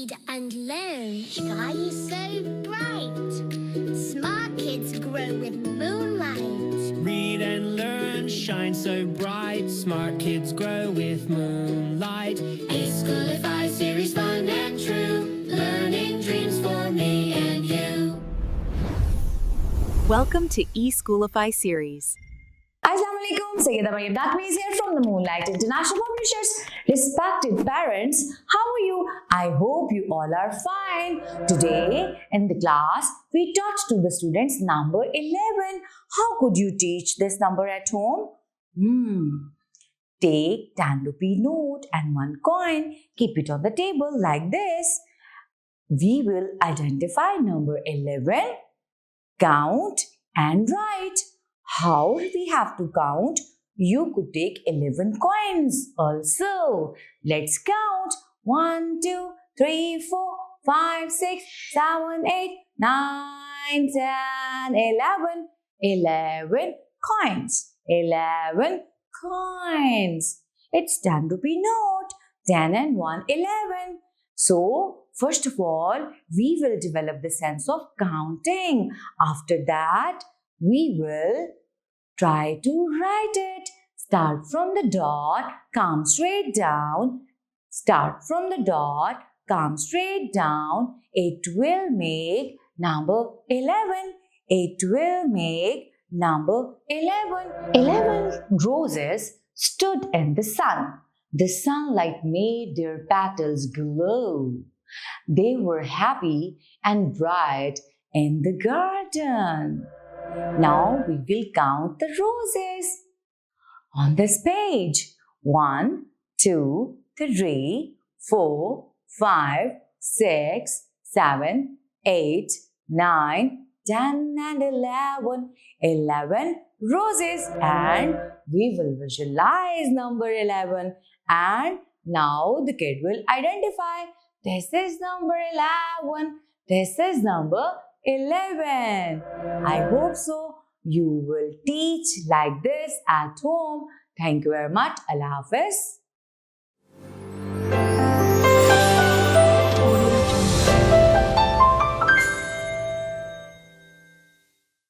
read and learn shine so bright. Smart kids grow with moonlight. Read and learn shine so bright. Smart kids grow with moonlight. eSchoolify series, fun and true. Learning dreams for me and you. Welcome to eSchoolify series. Assalamualaikum, Sayyida Maryam Dakweez here from the Moonlight International Publishers. Respected parents, how are you? I hope you all are fine. Today in the class, we taught to the students number 11. How could you teach this number at home? Take 10 rupee note and 1 coin. Keep it on the table like this. We will identify number 11, count and write. How we have to count? You could take 11 coins also. Let's count. 1, 2, 3, 4, 5, 6, 7, 8, 9, 10, 11. 11 coins. 11 coins. It's 10 rupee note. 10 and 1, 11. So, first of all, we will develop the sense of counting. After that, we will try to write it. Start from the dot, come straight down. Start from the dot, come straight down. It will make number 11. It will make number 11. 11 roses stood in the sun. The sunlight made their petals glow. They were happy and bright in the garden. Now we will count the roses. On this page, 1, 2, 3, 4, 5, 6, 7, 8, 9, 10 and 11. 11 roses, and we will visualize number 11, and now the kid will identify this is number 11, this is number 11. I hope so. You will teach like this at home. Thank you very much. Allah Hafiz.